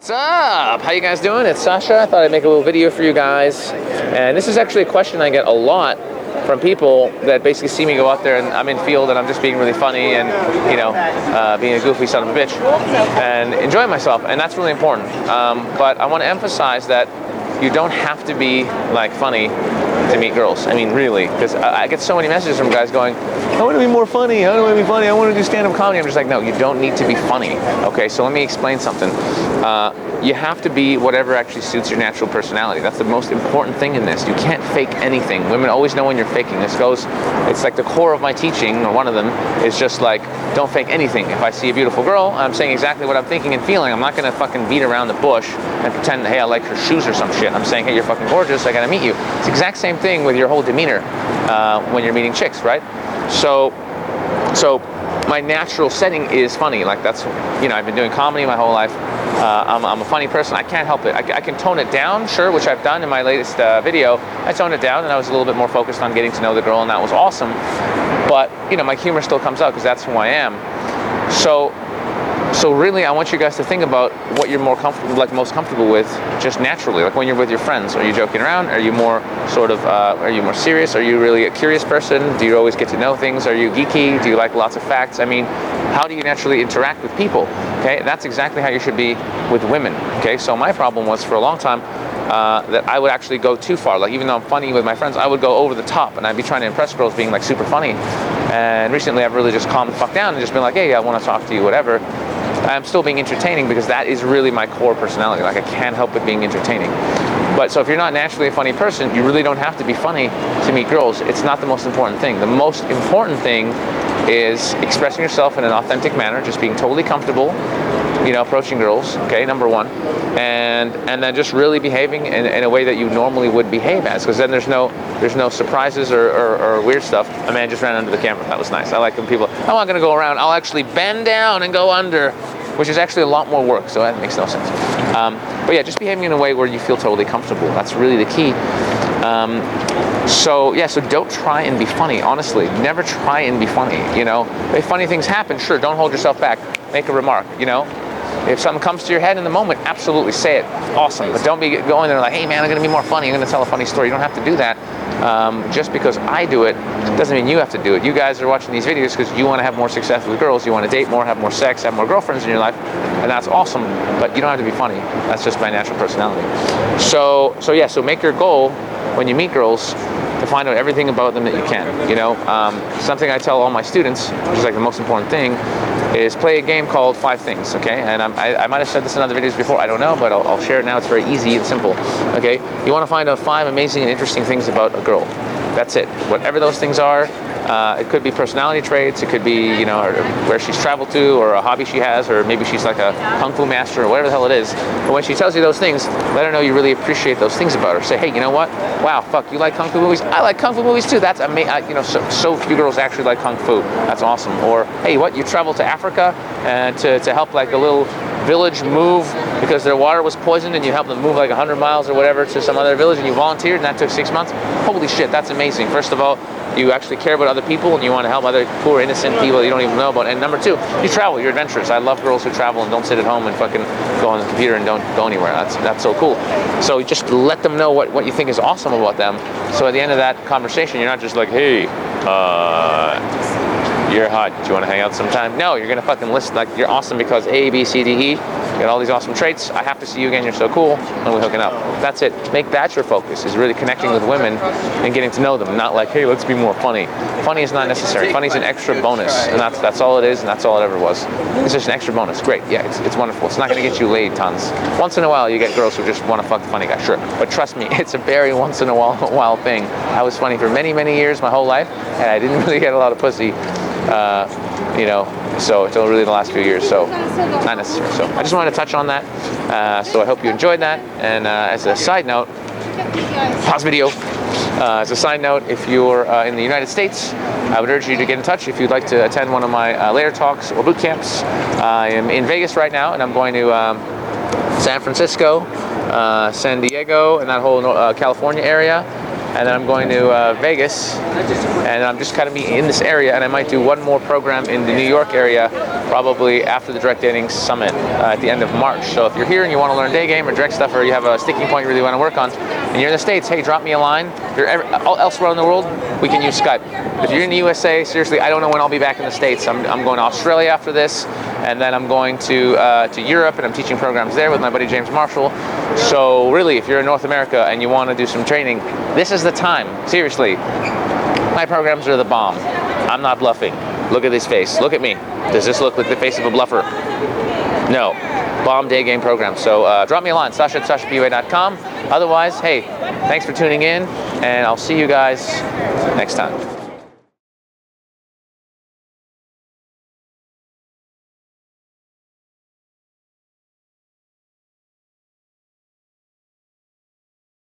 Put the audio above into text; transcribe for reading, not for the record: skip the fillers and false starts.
What's up? How you guys doing? It's Sasha. I thought I'd make a little video for you guys. And this is actually a question I get a lot from people that basically see me go out there and I'm in field and I'm just being really funny and, you know, being a goofy son of a bitch and enjoying myself. And that's really important. But I want to emphasize that you don't have to be like funny to meet girls. I mean, really, because I get so many messages from guys going, I want to be more funny. I want to be funny. I want to do stand-up comedy. I'm just like, no, you don't need to be funny. Okay, so let me explain something. You have to be whatever actually suits your natural personality. That's the most important thing in this. You can't fake anything. Women always know when you're faking. It's like the core of my teaching, or one of them, is just like, don't fake anything. If I see a beautiful girl, I'm saying exactly what I'm thinking and feeling. I'm not going to fucking beat around the bush and pretend, hey, I like her shoes or some shit. I'm saying, hey, you're fucking gorgeous. I got to meet you. It's the exact same thing with your whole demeanor when you're meeting chicks, right? So my natural setting is funny. Like that's, you know, I've been doing comedy my whole life. I'm a funny person. I can't help it. I can tone it down, sure, which I've done in my latest video. I toned it down and I was a little bit more focused on getting to know the girl, and that was awesome. But, you know, my humor still comes out because that's who I am. So really, I want you guys to think about what you're more comfortable, like most comfortable with, just naturally. Like when you're with your friends, are you joking around? Are you more sort of, are you more serious? Are you really a curious person? Do you always get to know things? Are you geeky? Do you like lots of facts? I mean, how do you naturally interact with people? Okay, that's exactly how you should be with women. Okay, so my problem was for a long time that I would actually go too far. Like even though I'm funny with my friends, I would go over the top and I'd be trying to impress girls being like super funny. And recently I've really just calmed the fuck down and just been like, hey, I want to talk to you, whatever. I'm still being entertaining because that is really my core personality. Like I can't help but being entertaining. But so if you're not naturally a funny person, you really don't have to be funny to meet girls. It's not the most important thing. The most important thing is expressing yourself in an authentic manner, just being totally comfortable, you know, approaching girls, okay, number one, and then just really behaving in a way that you normally would behave as, because then there's no surprises or weird stuff. A man just ran under the camera. That was nice. I like when people, I'm not going to go around. I'll actually bend down and go under, which is actually a lot more work, so that makes no sense. But yeah, just behaving in a way where you feel totally comfortable. That's really the key. So don't try and be funny, honestly. Never try and be funny, you know. If funny things happen, sure, don't hold yourself back. Make a remark, you know. If something comes to your head in the moment, absolutely say it. Awesome. But don't be going there like, hey man, I'm going to be more funny. I'm going to tell a funny story. You don't have to do that. Just because I do it doesn't mean you have to do it. You guys are watching these videos because you want to have more success with girls. You want to date more, have more sex, have more girlfriends in your life. And that's awesome. But you don't have to be funny. That's just my natural personality. So make your goal when you meet girls to find out everything about them that you can, you know. Something I tell all my students, which is like the most important thing, is play a game called 5 Things, okay? And I might have said this in other videos before, I don't know, but I'll share it now. It's very easy and simple, okay? You want to find out 5 amazing and interesting things about a girl. That's it. Whatever those things are, it could be personality traits, it could be, you know, where she's traveled to, or a hobby she has, or maybe she's like a kung fu master, or whatever the hell it is. But when she tells you those things, let her know you really appreciate those things about her. Say, hey, you know what? Wow, fuck, you like kung fu movies? I like kung fu movies too. That's amazing. You know, so few girls actually like kung fu. That's awesome. Or, hey, what? You traveled to Africa and to help like a little village move because their water was poisoned, and you helped them move like 100 miles or whatever to some other village, and you volunteered, and that took 6 months. Holy shit, that's amazing. First of all, you actually care about other people, and you want to help other poor, innocent people that you don't even know about. And number 2, you travel, you're adventurous. I love girls who travel and don't sit at home and fucking go on the computer and don't go anywhere. That's so cool. So just let them know what you think is awesome about them. So at the end of that conversation, you're not just like, hey, you're hot, do you want to hang out sometime? No, you're gonna fucking list like, you're awesome because A, B, C, D, E, you got all these awesome traits, I have to see you again, you're so cool, and we're hooking up. That's it. Make that your focus, is really connecting with women and getting to know them, not like, hey, let's be more funny. Funny is not necessary. Funny is an extra bonus, and that's all it is, and that's all it ever was. It's just an extra bonus. Great, yeah, it's wonderful. It's not gonna get you laid tons. Once in a while, you get girls who just want to fuck the funny guy, sure. But trust me, it's a very once in a while thing. I was funny for many, many years, my whole life, and I didn't really get a lot of pussy. You know, so until really the last few years, so not necessary. So I just wanted to touch on that. So I hope you enjoyed that. And as a side note, pause video. As a side note, if you're in the United States, I would urge you to get in touch if you'd like to attend one of my layer talks or boot camps. I am in Vegas right now, and I'm going to San Francisco, San Diego, and that whole California area. and then I'm going to Vegas, and I'm just kind of be in this area, and I might do one more program in the New York area, probably after the Direct Dating Summit at the end of March. So if you're here and you want to learn day game or direct stuff, or you have a sticking point you really want to work on, and you're in the States, hey, drop me a line. If you're elsewhere in the world, we can use Skype. If you're in the USA, seriously, I don't know when I'll be back in the States. I'm going to Australia after this, and then I'm going to Europe, and I'm teaching programs there with my buddy James Marshall. So really, if you're in North America and you want to do some training, this is the time. Seriously, my programs are the bomb. I'm not bluffing. Look at this face. Look at me. Does this look like the face of a bluffer? No. Bomb day game program. So drop me a line, Sasha@sashapua.com. Otherwise, hey, thanks for tuning in, and I'll see you guys next time.